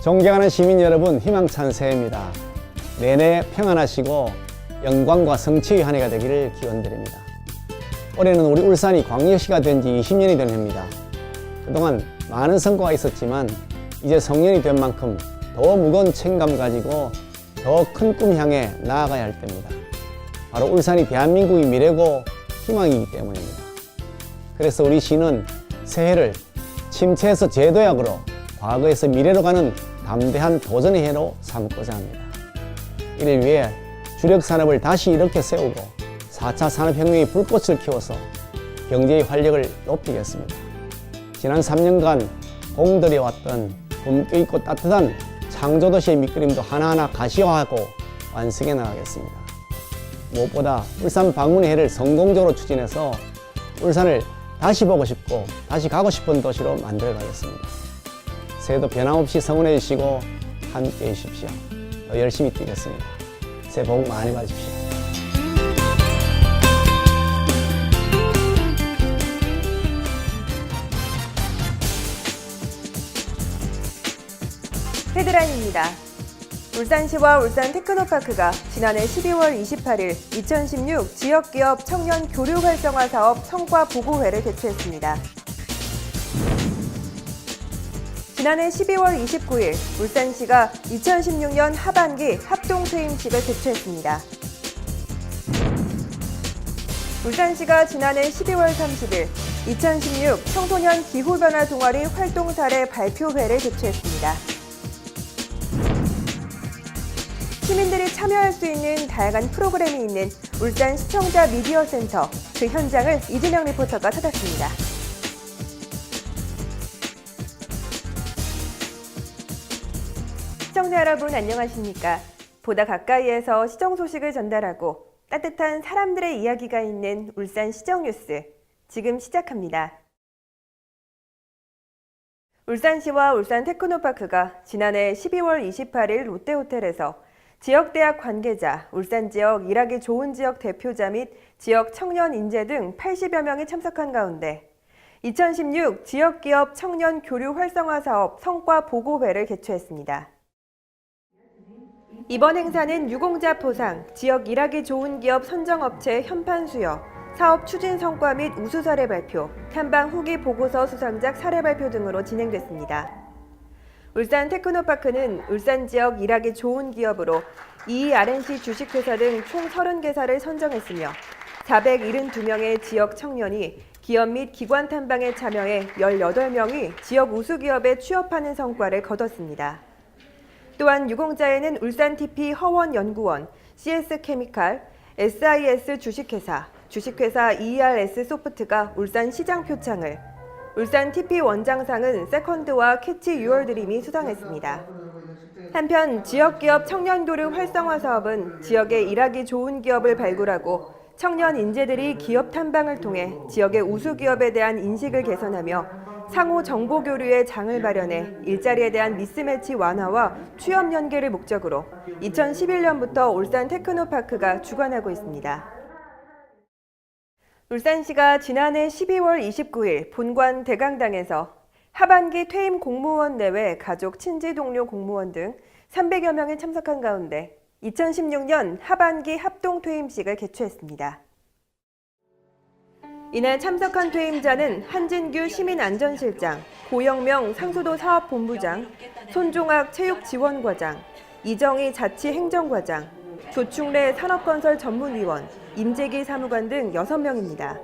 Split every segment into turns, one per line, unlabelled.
존경하는 시민 여러분, 희망찬 새해입니다. 내내 평안하시고 영광과 성취의 한 해가 되기를 기원드립니다. 올해는 우리 울산이 광역시가 된 지 20년이 된 해입니다. 그동안 많은 성과가 있었지만 이제 성년이 된 만큼 더 무거운 책임감 가지고 더 큰 꿈 향해 나아가야 할 때입니다. 바로 울산이 대한민국의 미래고 희망이기 때문입니다. 그래서 우리 시는 새해를 침체에서 제도약으로 과거에서 미래로 가는 담대한 도전의 해로 삼고자 합니다. 이를 위해 주력 산업을 다시 일으켜 세우고 4차 산업혁명의 불꽃을 키워서 경제의 활력을 높이겠습니다. 지난 3년간 공들여왔던 품격있고 따뜻한 창조도시의 밑그림도 하나하나 가시화하고 완성해 나가겠습니다. 무엇보다 울산 방문의 해를 성공적으로 추진해서 울산을 다시 보고 싶고 다시 가고 싶은 도시로 만들어 가겠습니다. 새해도 변함없이 성원해 주시고 함께 해 주십시오. 더 열심히 뛰겠습니다. 새해 복 많이 받으십시오.
헤드라인입니다. 울산시와 울산테크노파크가 지난해 12월 28일 2016 지역기업 청년 교류 활성화 사업 성과 보고회를 개최했습니다. 지난해 12월 29일 울산시가 2016년 하반기 합동 퇴임식을 개최했습니다. 울산시가 지난해 12월 30일 2016 청소년 기후변화 동아리 활동 사례 발표회를 개최했습니다. 시민들이 참여할 수 있는 다양한 프로그램이 있는 울산 시청자 미디어 센터, 그 현장을 이진영 리포터가 찾았습니다. 시청자 여러분 안녕하십니까? 보다 가까이에서 시정 소식을 전달하고 따뜻한 사람들의 이야기가 있는 울산 시정 뉴스, 지금 시작합니다. 울산시와 울산테크노파크가 지난해 12월 28일 롯데호텔에서 지역대학 관계자, 울산 지역 일하기 좋은 지역 대표자 및 지역 청년 인재 등 80여 명이 참석한 가운데 2016 지역기업 청년 교류 활성화 사업 성과 보고회를 개최했습니다. 이번 행사는 유공자 포상, 지역 일하기 좋은 기업 선정업체 현판 수여, 사업 추진 성과 및 우수 사례 발표, 탐방 후기 보고서 수상작 사례 발표 등으로 진행됐습니다. 울산 테크노파크는 울산 지역 일하기 좋은 기업으로 ERNC 주식회사 등 총 30개사를 선정했으며 472명의 지역 청년이 기업 및 기관 탐방에 참여해 18명이 지역 우수기업에 취업하는 성과를 거뒀습니다. 또한 유공자에는 울산TP 허원연구원, CS케미칼, SIS 주식회사, 주식회사 ERS소프트가 울산시장 표창을, 울산 TP 원장상은 세컨드와 캐치 유얼드림이 수상했습니다. 한편 지역기업 청년도류 활성화 사업은 지역에 일하기 좋은 기업을 발굴하고 청년 인재들이 기업 탐방을 통해 지역의 우수기업에 대한 인식을 개선하며 상호 정보 교류의 장을 마련해 일자리에 대한 미스매치 완화와 취업 연계를 목적으로 2011년부터 울산 테크노파크가 주관하고 있습니다. 울산시가 지난해 12월 29일 본관 대강당에서 하반기 퇴임 공무원 내외 가족 친지 동료 공무원 등 300여 명이 참석한 가운데 2016년 하반기 합동 퇴임식을 개최했습니다. 이날 참석한 퇴임자는 한진규 시민안전실장, 고영명 상수도 사업본부장, 손종학 체육지원과장, 이정희 자치행정과장, 조충래 산업건설 전문위원, 임재기 사무관 등 6명입니다.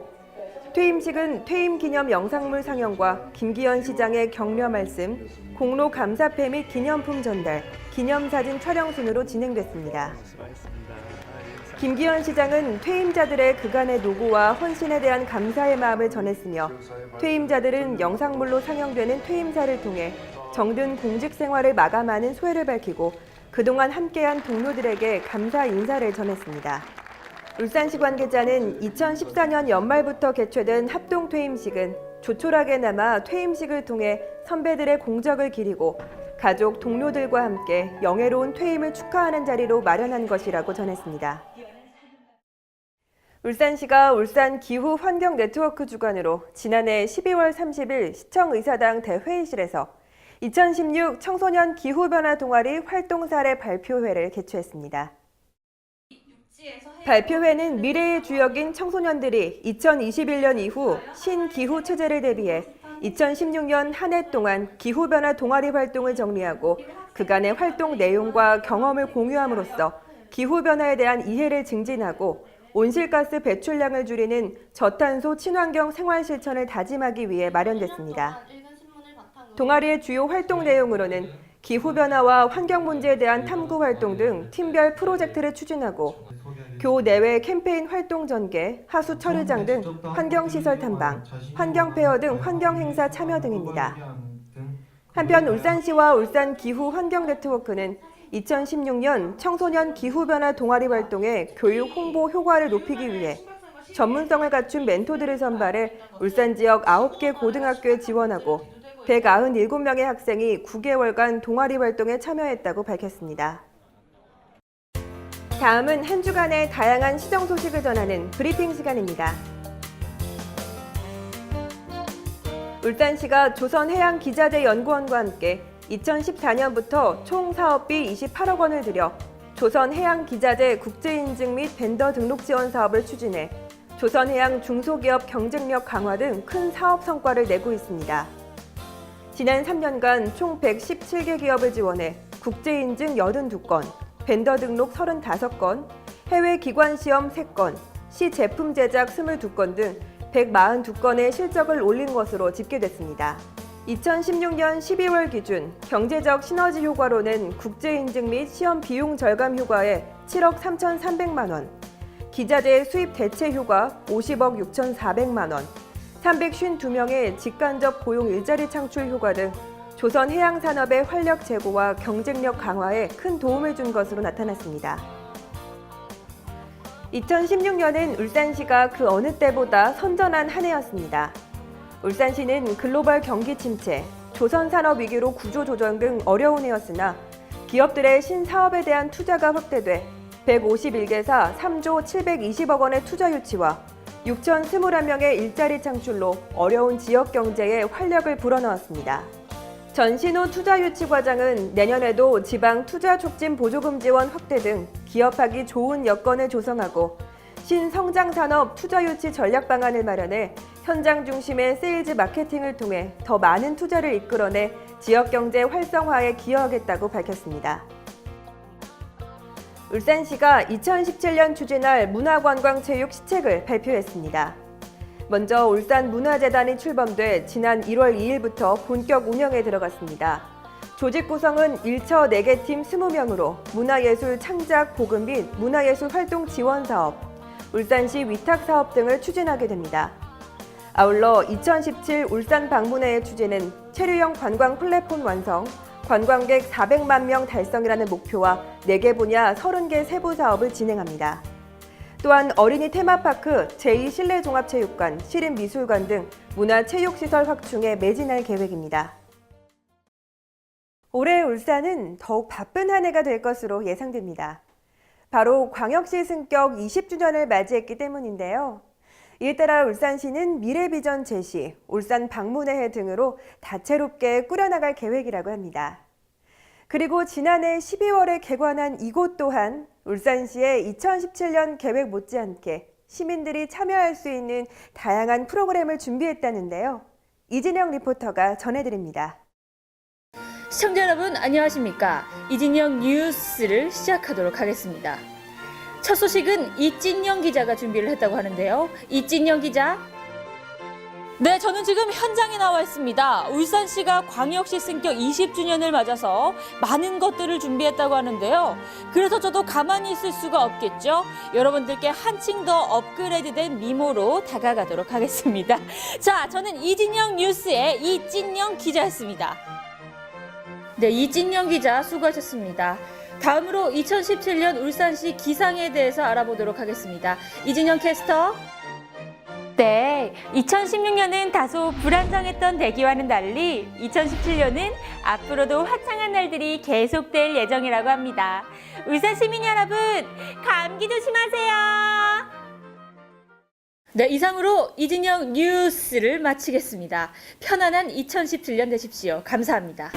퇴임식은 퇴임 기념 영상물 상영과 김기현 시장의 격려 말씀, 공로 감사패 및 기념품 전달, 기념사진 촬영 순으로 진행됐습니다. 김기현 시장은 퇴임자들의 그간의 노고와 헌신에 대한 감사의 마음을 전했으며 퇴임자들은 영상물로 상영되는 퇴임사를 통해 정든 공직 생활을 마감하는 소회를 밝히고 그동안 함께한 동료들에게 감사 인사를 전했습니다. 울산시 관계자는 2014년 연말부터 개최된 합동 퇴임식은 조촐하게 남아 퇴임식을 통해 선배들의 공적을 기리고 가족, 동료들과 함께 영예로운 퇴임을 축하하는 자리로 마련한 것이라고 전했습니다. 울산시가 울산 기후 환경 네트워크 주관으로 지난해 12월 30일 시청의사당 대회의실에서 2016 청소년 기후변화 동아리 활동 사례 발표회를 개최했습니다. 발표회는 미래의 주역인 청소년들이 2021년 이후 신기후 체제를 대비해 2016년 한 해 동안 기후변화 동아리 활동을 정리하고 그간의 활동 내용과 경험을 공유함으로써 기후변화에 대한 이해를 증진하고 온실가스 배출량을 줄이는 저탄소 친환경 생활 실천을 다짐하기 위해 마련됐습니다. 동아리의 주요 활동 내용으로는 기후변화와 환경 문제에 대한 탐구 활동 등 팀별 프로젝트를 추진하고 교 내외 캠페인 활동 전개, 하수 처리장 등 환경시설 탐방, 환경페어 등 환경행사 참여 등입니다. 한편 울산시와 울산 기후 환경 네트워크는 2016년 청소년 기후변화 동아리 활동의 교육 홍보 효과를 높이기 위해 전문성을 갖춘 멘토들을 선발해 울산 지역 9개 고등학교에 지원하고 197명의 학생이 9개월간 동아리 활동에 참여했다고 밝혔습니다. 다음은 한 주간의 다양한 시정 소식을 전하는 브리핑 시간입니다. 울산시가 조선해양기자재연구원과 함께 2014년부터 총 사업비 28억 원을 들여 조선해양기자재 국제인증 및 벤더 등록 지원 사업을 추진해 조선해양 중소기업 경쟁력 강화 등 큰 사업 성과를 내고 있습니다. 지난 3년간 총 117개 기업을 지원해 국제인증 82건, 벤더 등록 35건, 해외 기관 시험 3건, 시제품 제작 22건 등 142건의 실적을 올린 것으로 집계됐습니다. 2016년 12월 기준 경제적 시너지 효과로는 국제인증 및 시험 비용 절감 효과에 7억 3,300만 원, 기자재 수입 대체 효과 50억 6,400만 원, 352명의 직간접 고용 일자리 창출 효과 등 조선 해양 산업의 활력 제고와 경쟁력 강화에 큰 도움을 준 것으로 나타났습니다. 2016년은 울산시가 그 어느 때보다 선전한 한 해였습니다. 울산시는 글로벌 경기 침체, 조선 산업 위기로 구조조정 등 어려운 해였으나 기업들의 신사업에 대한 투자가 확대돼 151개사 3조 720억 원의 투자 유치와 6,021명의 일자리 창출로 어려운 지역 경제에 활력을 불어넣었습니다. 전신호 투자 유치 과정은 내년에도 지방 투자 촉진 보조금 지원 확대 등 기업하기 좋은 여건을 조성하고 신성장 산업 투자 유치 전략 방안을 마련해 현장 중심의 세일즈 마케팅을 통해 더 많은 투자를 이끌어내 지역 경제 활성화에 기여하겠다고 밝혔습니다. 울산시가 2017년 추진할 문화관광체육 시책을 발표했습니다. 먼저 울산문화재단이 출범돼 지난 1월 2일부터 본격 운영에 들어갔습니다. 조직 구성은 1처 4개 팀 20명으로 문화예술 창작 보급 및 문화예술 활동 지원 사업, 울산시 위탁 사업 등을 추진하게 됩니다. 아울러 2017 울산 방문회의 추진은 체류형 관광 플랫폼 완성, 관광객 400만 명 달성이라는 목표와 4개 분야 30개 세부 사업을 진행합니다. 또한 어린이 테마파크, 제2실내종합체육관, 시립미술관 등 문화체육시설 확충에 매진할 계획입니다. 올해 울산은 더욱 바쁜 한 해가 될 것으로 예상됩니다. 바로 광역시 승격 20주년을 맞이했기 때문인데요. 이에 따라 울산시는 미래비전 제시, 울산 방문회 등으로 다채롭게 꾸려나갈 계획이라고 합니다. 그리고 지난해 12월에 개관한 이곳 또한 울산시의 2017년 계획 못지않게 시민들이 참여할 수 있는 다양한 프로그램을 준비했다는데요. 이진영 리포터가 전해드립니다.
시청자 여러분 안녕하십니까? 이진영 뉴스를 시작하도록 하겠습니다. 첫 소식은 이진영 기자가 준비를 했다고 하는데요. 이진영 기자. 네, 저는 지금 현장에 나와 있습니다. 울산시가 광역시 승격 20주년을 맞아서 많은 것들을 준비했다고 하는데요. 그래서 저도 가만히 있을 수가 없겠죠. 여러분들께 한층 더 업그레이드된 미모로 다가가도록 하겠습니다. 자, 저는 이진영 뉴스의 이진영 기자였습니다. 네, 이진영 기자 수고하셨습니다. 다음으로 2017년 울산시 기상에 대해서 알아보도록 하겠습니다. 이진영 캐스터.
네, 2016년은 다소 불안정했던 대기와는 달리 2017년은 앞으로도 화창한 날들이 계속될 예정이라고 합니다. 울산 시민 여러분, 감기 조심하세요.
네, 이상으로 이진영 뉴스를 마치겠습니다. 편안한 2017년 되십시오. 감사합니다.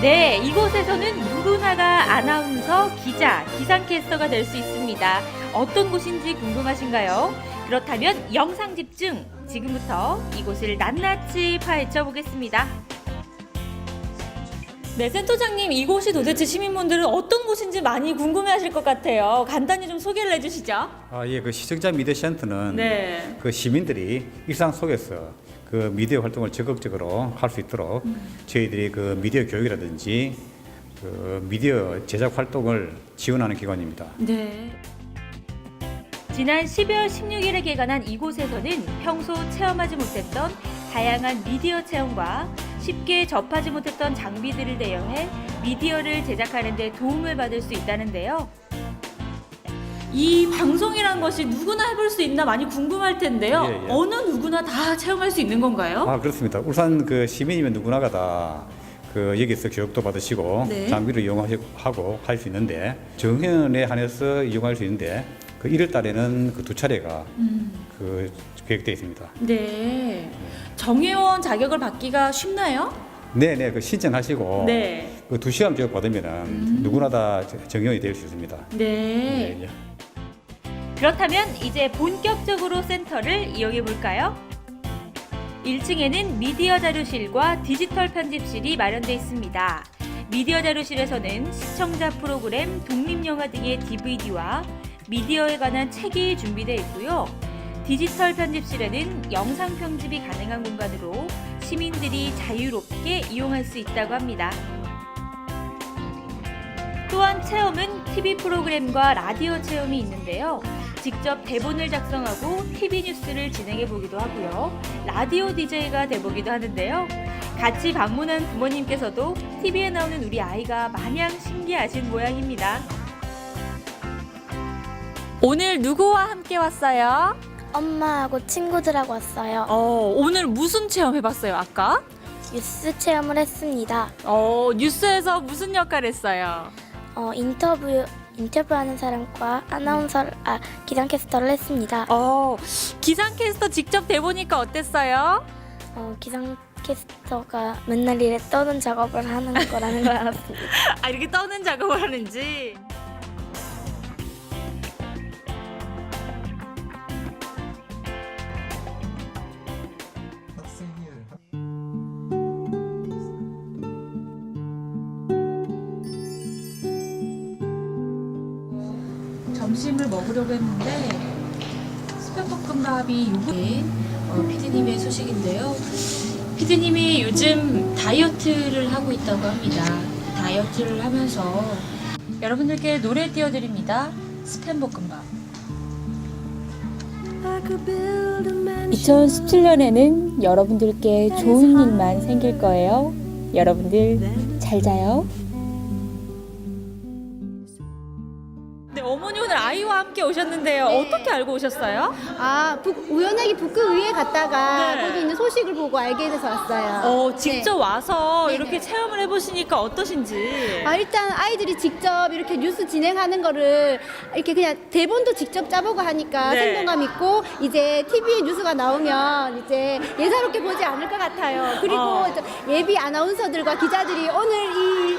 네, 이곳에서는 누구나가 아나운서, 기자, 기상캐스터가 될 수 있습니다. 어떤 곳인지 궁금하신가요? 그렇다면 영상 집중! 지금부터 이곳을 낱낱이 파헤쳐 보겠습니다.
네, 센터장님, 이곳이 도대체 시민분들은 어떤 곳인지 많이 궁금해하실 것 같아요. 간단히 좀 소개를 해주시죠.
예, 그 시청자 미디어 센터는
네.
그 시민들이 일상 속에서 그 미디어 활동을 적극적으로 할 수 있도록 저희들이 그 미디어 교육이라든지 그 미디어 제작 활동을 지원하는 기관입니다.
네.
지난 12월 16일에 개관한 이곳에서는 평소 체험하지 못했던 다양한 미디어 체험과 쉽게 접하지 못했던 장비들을 대여해 미디어를 제작하는 데 도움을 받을 수 있다는데요.
이 방송이란 것이 누구나 해볼 수 있나 많이 궁금할 텐데요.
예, 예.
어느 누구나 다 체험할 수 있는 건가요?
그렇습니다. 울산 그 시민이면 누구나가 다 그 여기서 교육도 받으시고
네.
장비를 이용하고 할 수 있는데 정년에 한해서 이용할 수 있는데 그 1월 달에는 그 2차례가 그 계획되어 있습니다.
네. 정회원 자격을 받기가 쉽나요?
네네, 그 신청하시고
네.
그 2시간 교육 받으면은 누구나 다 정형이 될 수 있습니다.
네.
예, 예.
그렇다면 이제 본격적으로 센터를 이용해 볼까요? 1층에는 미디어 자료실과 디지털 편집실이 마련되어 있습니다. 미디어 자료실에서는 시청자 프로그램, 독립영화 등의 DVD와 미디어에 관한 책이 준비되어 있고요. 디지털 편집실에는 영상 편집이 가능한 공간으로 시민들이 자유롭게 이용할 수 있다고 합니다. 또한 체험은 TV 프로그램과 라디오 체험이 있는데요. 직접 대본을 작성하고 TV 뉴스를 진행해 보기도 하고요. 라디오 DJ가 돼 보기도 하는데요. 같이 방문한 부모님께서도 TV에 나오는 우리 아이가 마냥 신기하신 모양입니다.
오늘 누구와 함께 왔어요?
엄마하고 친구들하고 왔어요.
오늘 무슨 체험 해봤어요, 아까?
뉴스 체험을 했습니다.
뉴스에서 무슨 역할 했어요?
인터뷰하는 사람과 기상캐스터를 했습니다.
기상캐스터 직접 돼보니까 어땠어요?
기상캐스터가 맨날 이래 떠는 작업을 하는 거라는 걸 알았습니다.
이렇게 떠는 작업을 하는지.
점심을 먹으려고 했는데 스팸볶음밥이 요구해 피디님의 소식인데요. 피디님이 요즘 다이어트를 하고 있다고 합니다. 다이어트를 하면서 여러분들께 노래 띄워드립니다. 스팸볶음밥.
2017년에는 여러분들께 좋은 일만 생길 거예요. 여러분들 잘 자요. 네, 어머니 오늘 아이와 함께 오셨는데요. 어떻게 알고 오셨어요?
우연하게 북구의회 갔다가
네.
거기 있는 소식을 보고 알게 돼서 왔어요.
직접
네.
와서
네네.
이렇게 체험을 해보시니까 어떠신지.
일단 아이들이 직접 이렇게 뉴스 진행하는 거를 이렇게 그냥 대본도 직접 짜보고 하니까
네.
생동감 있고 이제 TV에 뉴스가 나오면 이제 예사롭게 보지 않을 것 같아요. 그리고 예비 아나운서들과 기자들이 오늘 이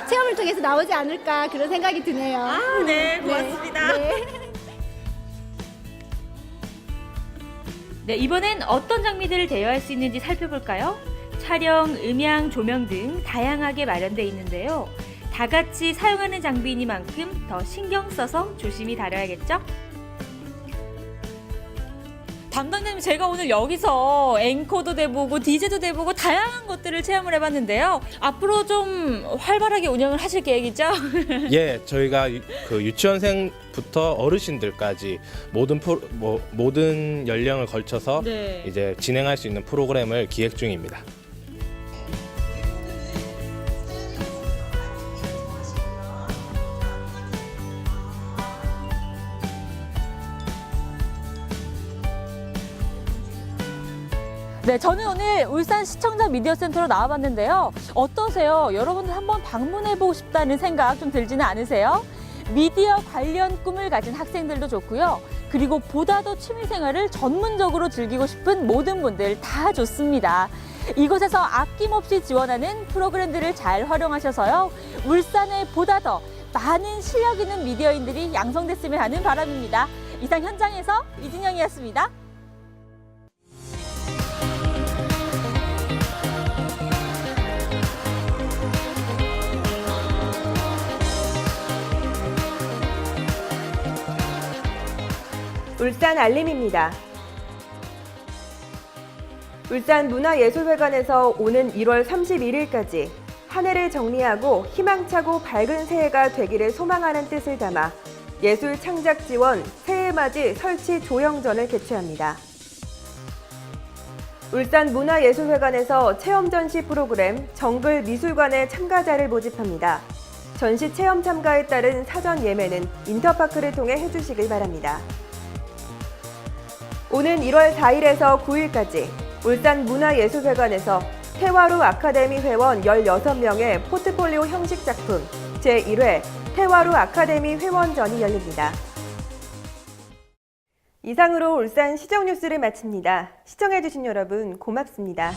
체험을 통해서 나오지 않을까 그런 생각이 드네요.
네, 고맙습니다.
네.
네, 이번엔 어떤 장비들을 대여할 수 있는지 살펴볼까요? 촬영, 음향, 조명 등 다양하게 마련되어 있는데요. 다 같이 사용하는 장비이니만큼 더 신경 써서 조심히 다뤄야겠죠?
담당자님, 제가 오늘 여기서 앵커도 돼보고 DJ도 돼보고 다양한 것들을 체험을 해봤는데요. 앞으로 좀 활발하게 운영을 하실 계획이죠?
예, 저희가 그 유치원생부터 어르신들까지 모든 연령을 걸쳐서
네.
이제 진행할 수 있는 프로그램을 기획 중입니다.
네, 저는 오늘 울산 시청자 미디어 센터로 나와봤는데요. 어떠세요? 여러분들 한번 방문해보고 싶다는 생각 좀 들지는 않으세요? 미디어 관련 꿈을 가진 학생들도 좋고요. 그리고 보다 더 취미생활을 전문적으로 즐기고 싶은 모든 분들 다 좋습니다. 이곳에서 아낌없이 지원하는 프로그램들을 잘 활용하셔서요. 울산에 보다 더 많은 실력 있는 미디어인들이 양성됐으면 하는 바람입니다. 이상 현장에서 이진영이었습니다.
울산 알림입니다. 울산문화예술회관에서 오는 1월 31일까지 한 해를 정리하고 희망차고 밝은 새해가 되기를 소망하는 뜻을 담아 예술 창작 지원 새해맞이 설치 조형전을 개최합니다. 울산문화예술회관에서 체험 전시 프로그램 정글 미술관의 참가자를 모집합니다. 전시 체험 참가에 따른 사전 예매는 인터파크를 통해 해주시길 바랍니다. 오는 1월 4일에서 9일까지 울산문화예술회관에서 태화루 아카데미 회원 16명의 포트폴리오 형식 작품 제1회 태화루 아카데미 회원전이 열립니다. 이상으로 울산 시정 뉴스를 마칩니다. 시청해주신 여러분 고맙습니다.